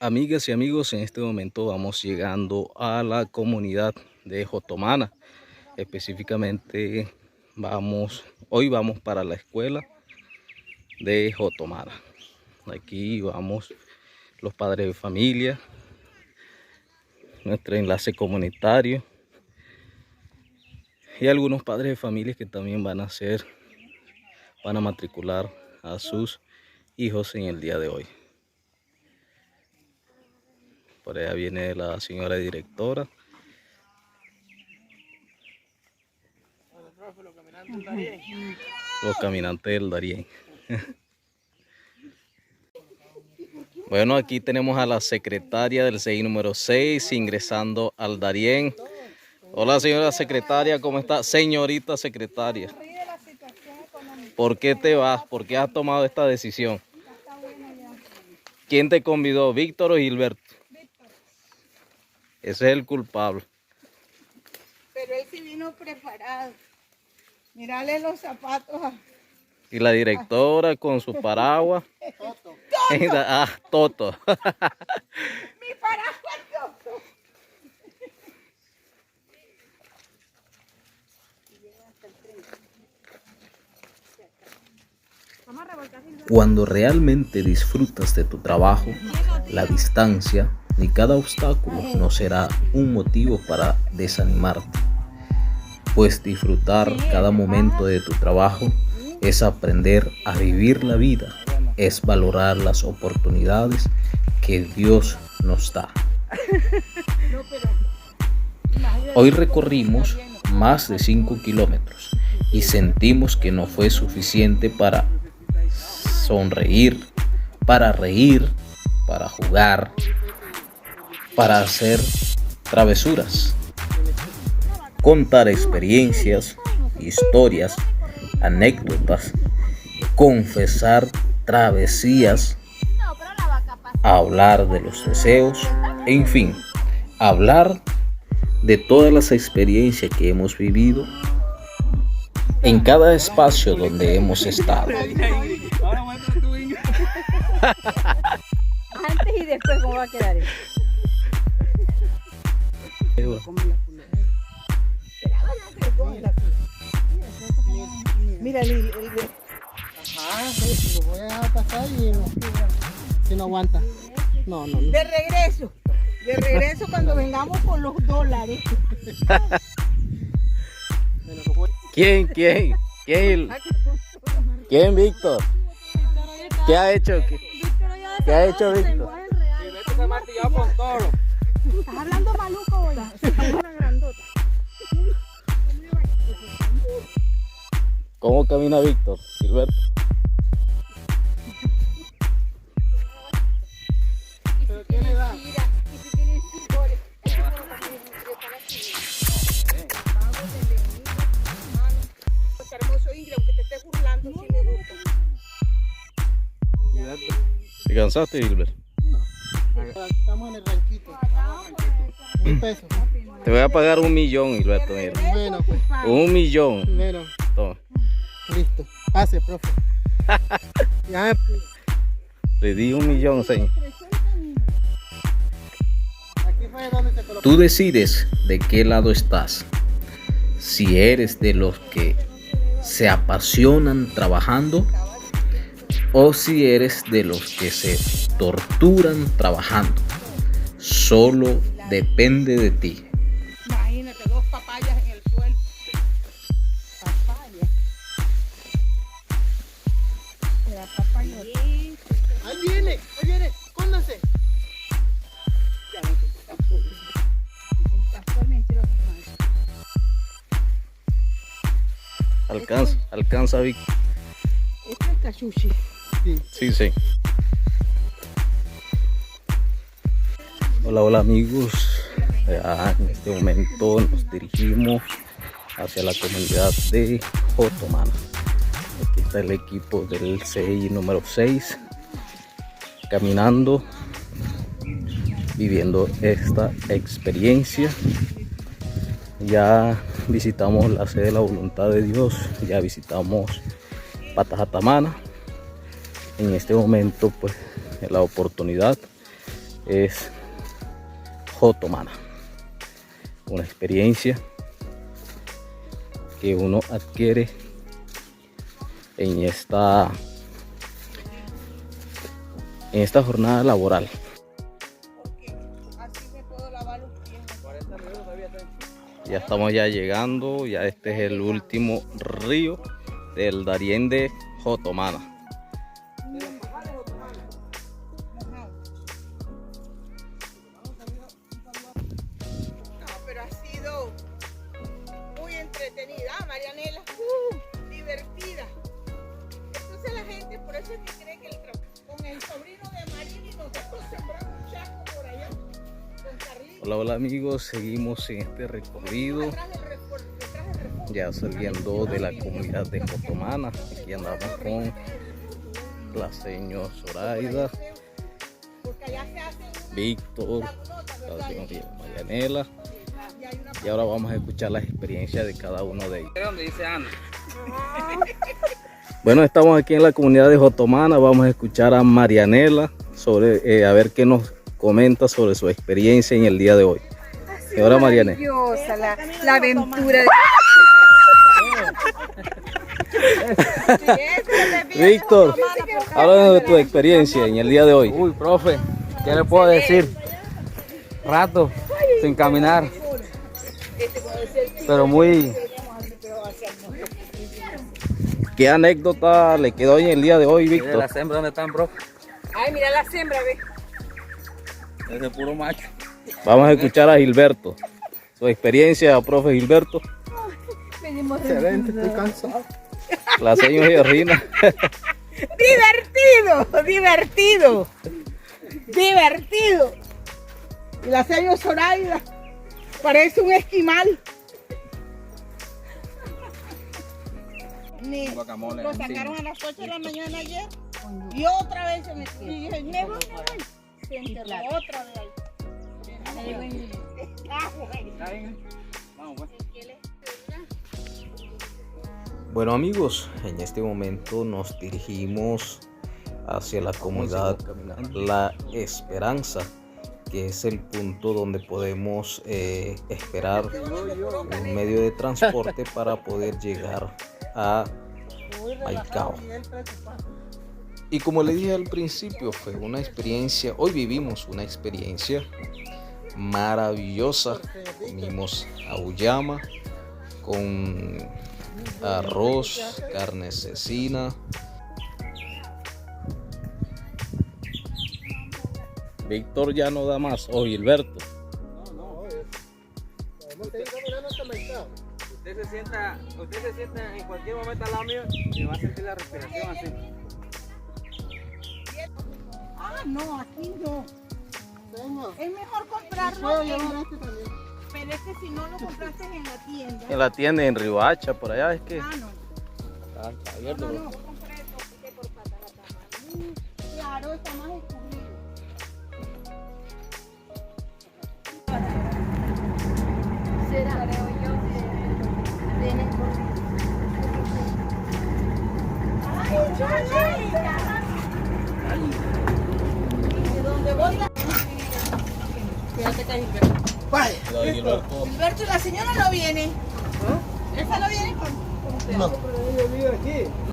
Amigas y amigos, en este momento vamos llegando a la comunidad de Jotomana. Específicamente hoy vamos para la escuela de Jotomana. Aquí vamos los padres de familia, nuestro enlace comunitario y algunos padres de familia que también van a matricular a sus hijos en el día de hoy. Por allá viene la señora directora. Los caminantes del Darién. Bueno, aquí tenemos a la secretaria del CI número 6 ingresando al Darién. Hola señora secretaria, ¿cómo está? Señorita secretaria. ¿Por qué te vas? ¿Por qué has tomado esta decisión? ¿Quién te convidó, Víctor o Gilberto? Víctor. Ese es el culpable. Pero él sí vino preparado. Mirale los zapatos. Y la directora con su paraguas. Toto. Toto. Mi paraguas Toto. Cuando realmente disfrutas de tu trabajo, la distancia ni cada obstáculo no será un motivo para desanimarte. Pues disfrutar cada momento de tu trabajo es aprender a vivir la vida, es valorar las oportunidades que Dios nos da. Hoy recorrimos más de 5 kilómetros y sentimos que no fue suficiente para sonreír, para reír, para jugar, para hacer travesuras, contar experiencias, historias, anécdotas, confesar travesías, hablar de los deseos, en fin, hablar de todas las experiencias que hemos vivido en cada espacio donde hemos estado. Antes y después, ¿cómo va a quedar eso? Mira, el ajá, lo voy a dejar pasar y si no aguanta. No. De regreso cuando vengamos con los dólares. ¿Quién, Víctor? ¿Qué ha hecho? ¿Qué ha hecho Víctor? Gilberto se martilló con todo. Estás hablando maluco hoy. Una grandota. ¿Cómo camina Víctor, Gilberto? ¿Pero qué le da? ¿Te cansaste, Gilberto? Estamos en el ranquito. 1.000 pesos. Te voy a pagar 1 millón, Gilberto. Mira. Bueno, pues. 1 millón. Bueno, Toma. listo. Pase, profe. Ya Le di 1 millón, señor. aquí fue donde se colocó. Tú decides de qué lado estás. Si eres de los que se apasionan trabajando o si eres de los que se torturan trabajando. Solo depende de ti. Imagínate, 2 papayas en el suelo. Papaya. La papaya. Ahí viene, escóndanse. Alcanza, Víctor. Este es cachuchi. Sí. Hola amigos. En este momento nos dirigimos hacia la comunidad de Jotomana. Aquí está el equipo del CI número 6 caminando, viviendo esta experiencia. Ya visitamos la sede de la voluntad de Dios, ya visitamos Patajatamana. En este momento pues la oportunidad es Jotomana, una experiencia que uno adquiere en esta jornada laboral. Porque así me puedo lavar los pies. Ya estamos ya llegando, ya este es el último río del Darién de Jotomana. No, pero ha sido muy entretenida, Marianela. Divertida. Entonces la gente, por eso es que cree que con el sobrino de Marini nosotros sembramos un chasco por allá. Con Carlito. Hola, hola amigos, seguimos en este recorrido. Detrás del refugio. Ya saliendo de la comunidad de Jotomana. Aquí andamos con la señora Zoraida, Porque allá se hace una Víctor, lagunota, la ¿verdad? señora Marianela. Y hay una Y ahora vamos a escuchar las experiencias de cada uno de ellos. ¿Dónde dice Ana? Bueno, estamos aquí en la comunidad de Jotomana. Vamos a escuchar a Marianela sobre, a ver qué nos comenta sobre su experiencia en el día de hoy. Señora Marianela. Maravillosa la aventura de... Víctor, háblanos de tu experiencia en el día de hoy. Uy, profe, ¿qué le puedo decir? Rato sin caminar, pero muy... ¿Qué anécdota le quedó en el día de hoy, ¿De Víctor? la hembra dónde están, profe? Ay, mira la siembra, ve. Es de puro macho. Vamos a escuchar a Gilberto. Su experiencia, profe Gilberto. Excelente, estoy cansado. La señora Rina. divertido. Y la señora Zoraida parece un esquimal. Guacamole Lo sacaron a las 8 de la mañana ayer y otra vez se metió. Y dije, me voy. Se enterró otra vez ahí. ¿Está bien? Vamos, pues. Bueno amigos, en este momento nos dirigimos hacia la comunidad La Esperanza, que es el punto donde podemos esperar un medio de transporte para poder llegar a Maicao. Y como le dije al principio, fue una experiencia, hoy vivimos una experiencia maravillosa. Comimos auyama con arroz, carne cecina. Víctor ya no da más, o Gilberto. Podemos seguir caminando hasta Maicao. Usted se sienta en cualquier momento al lado mío y va a sentir la respiración así. Ah, no, aquí no. Señor, Es mejor comprarlo. puedo llevar este también. Pero es que si no lo compraste en la tienda. En la tienda en Riohacha, por allá es que Ah, no. está abierto. No, compré esto, piqué por patarata. Claro, está más escurrido. Será, creo yo, que vienen por... ¿Dónde voy? Fíjate que Gilberto. Vaya. Gilberto, la señora no viene. ¿Esa no viene con usted? No.